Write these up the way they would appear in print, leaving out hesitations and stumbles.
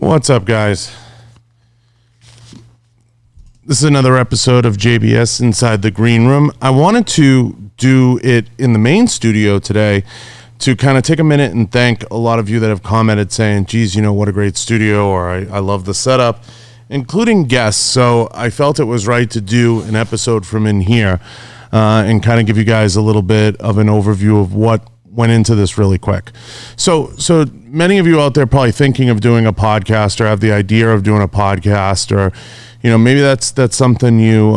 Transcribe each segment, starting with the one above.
What's up, guys? This is another episode of JBS Inside the Green Room. I wanted to do it in the main studio today to kind of take a minute and thank a lot of you that have commented saying, geez, you know, what a great studio, or I love the setup, including guests. So I felt it was right to do an episode from in here and kind of give you guys a little bit of an overview of what went into this really quick. So many of you out there probably thinking of doing a podcast or have the idea of doing a podcast, or, you know, maybe that's something you've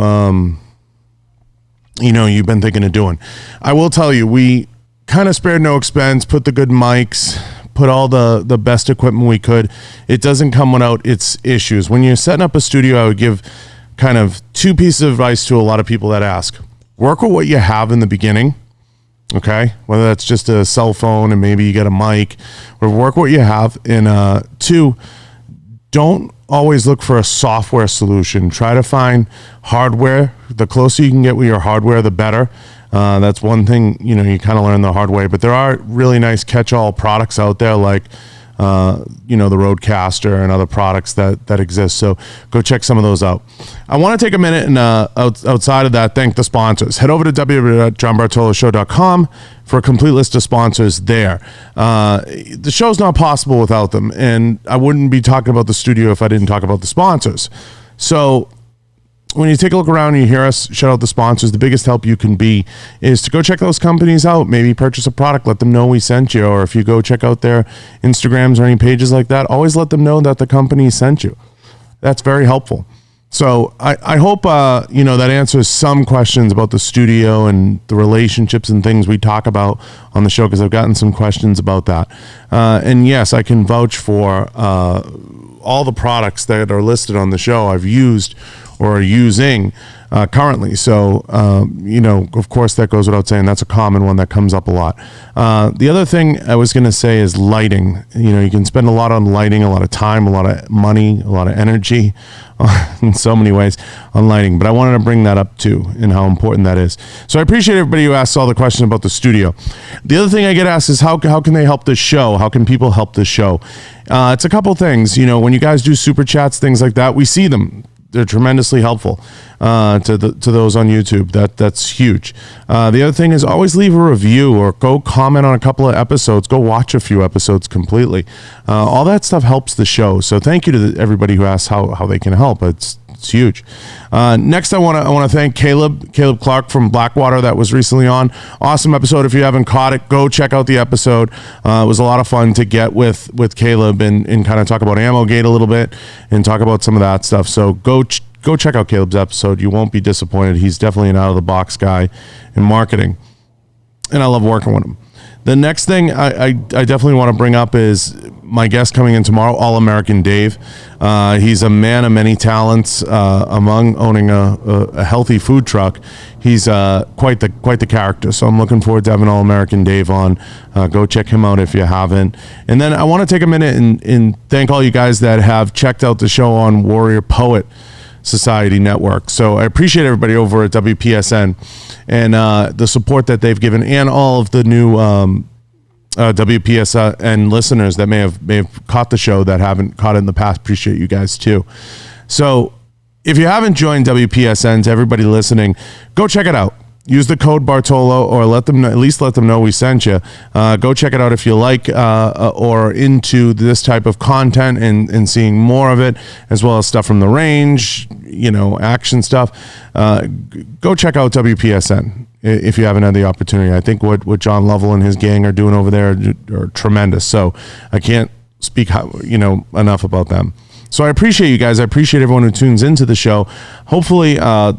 been thinking of doing. I will tell you, we kind of spared no expense, put the good mics, put all the best equipment we could. It doesn't come without its issues. When you're setting up a studio, I would give kind of two pieces of advice to a lot of people that ask. Work with what you have in the beginning. Okay, whether that's just a cell phone and maybe you get a mic, or work what you have. And two, don't always look for a software solution. Try to find hardware. The closer you can get with your hardware, the better. That's one thing, you kind of learn the hard way. But there are really nice catch-all products out there, like the Rodecaster and other products that exist. So go check some of those out. I want to take a minute and outside of that, thank the sponsors. Head over to www.johnbartoloshow.com for a complete list of sponsors there. The show's not possible without them, and I wouldn't be talking about the studio if I didn't talk about the sponsors. So when you take a look around and you hear us shout out the sponsors, the biggest help you can be is to go check those companies out. Maybe purchase a product, let them know we sent you. Or if you go check out their Instagrams or any pages like that, always let them know that the company sent you. That's very helpful. So I hope, that answers some questions about the studio and the relationships and things we talk about on the show, because I've gotten some questions about that. And yes, I can vouch for all the products that are listed on the show I've used or are using currently. So, of course, that goes without saying. That's a common one that comes up a lot. The other thing I was going to say is lighting. You can spend a lot on lighting, a lot of time, a lot of money, a lot of energy in so many ways on lighting. But I wanted to bring that up too, and how important that is. So I appreciate everybody who asks all the questions about the studio. The other thing I get asked is how can they help this show? How can people help this show? It's a couple things. When you guys do super chats, things like that, we see them. They're tremendously helpful to those on YouTube. That's huge. The other thing is always leave a review or go comment on a couple of episodes. Go watch a few episodes completely. All that stuff helps the show. So thank you to everybody who asks how they can help. It's huge. Next, I want to thank Caleb Clark from Blackwater that was recently on. Awesome episode. If you haven't caught it, go check out the episode. It was a lot of fun to get with Caleb and kind of talk about AmmoGate a little bit and talk about some of that stuff. So go check out Caleb's episode. You won't be disappointed. He's definitely an out-of-the-box guy in marketing, and I love working with him. The next thing I definitely want to bring up is my guest coming in tomorrow, All-American Dave. He's a man of many talents. Among owning a healthy food truck, he's quite the character. So I'm looking forward to having All-American Dave on. Go check him out if you haven't. And then I want to take a minute and thank all you guys that have checked out the show on Warrior Poet Society Network. So I appreciate everybody over at WPSN and the support that they've given, and all of the new WPSN listeners that may have caught the show that haven't caught it in the past. Appreciate you guys too. So if you haven't joined WPSN, to everybody listening, go check it out. Use the code Bartolo, or at least let them know we sent you. Go check it out if you like or into this type of content and seeing more of it, as well as stuff from the range, action stuff. Go check out WPSN if you haven't had the opportunity. I think what John Lovell and his gang are doing over there are tremendous. So I can't speak enough about them. So I appreciate you guys. I appreciate everyone who tunes into the show. Hopefully, I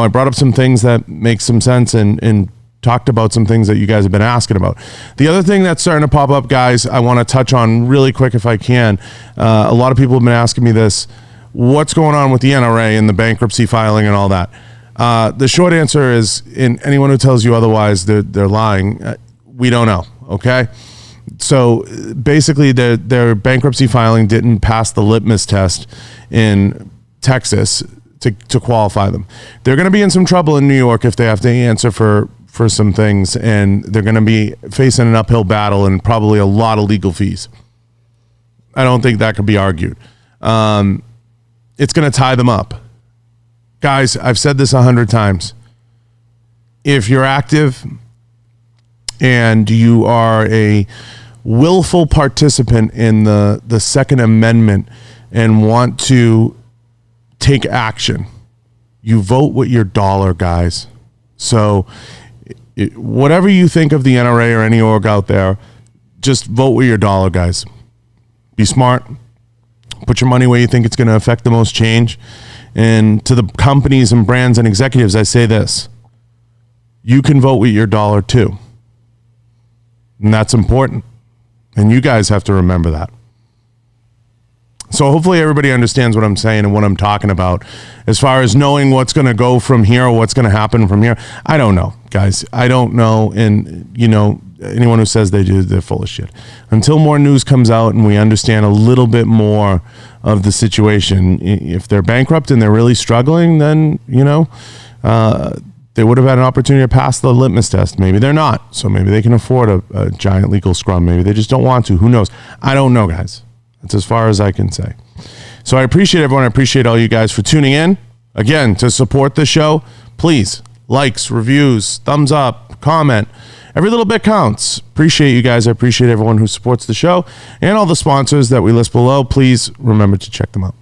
brought up some things that make some sense and talked about some things that you guys have been asking about. The other thing that's starting to pop up, guys, I want to touch on really quick if I can. A lot of people have been asking me this. What's going on with the NRA and the bankruptcy filing and all that? The short answer is, anyone who tells you otherwise, they're lying. We don't know, okay? So basically, their bankruptcy filing didn't pass the litmus test in Texas to qualify them. They're going to be in some trouble in New York if they have to answer for some things, and they're going to be facing an uphill battle and probably a lot of legal fees. I don't think that could be argued. It's going to tie them up. Guys, I've said this 100 times. If you're active and you are a willful participant in the Second Amendment and want to take action, you vote with your dollar, guys. So whatever you think of the NRA or any org out there, just vote with your dollar, guys. Be smart. Put your money where you think it's going to affect the most change. And to the companies and brands and executives, I say this. You can vote with your dollar too. And that's important. And you guys have to remember that. So hopefully everybody understands what I'm saying and what I'm talking about. As far as knowing what's going to go from here or what's going to happen from here, I don't know, guys. I don't know. And, you know, anyone who says they do, they're full of shit. Until more news comes out and we understand a little bit more of the situation, if they're bankrupt and they're really struggling, then, you know, they would have had an opportunity to pass the litmus test. Maybe they're not. So maybe they can afford a giant legal scrum. Maybe they just don't want to. Who knows? I don't know, guys. That's as far as I can say. So I appreciate everyone. I appreciate all you guys for tuning in. Again, to support the show, please, likes, reviews, thumbs up, comment. Every little bit counts. Appreciate you guys. I appreciate everyone who supports the show and all the sponsors that we list below. Please remember to check them out.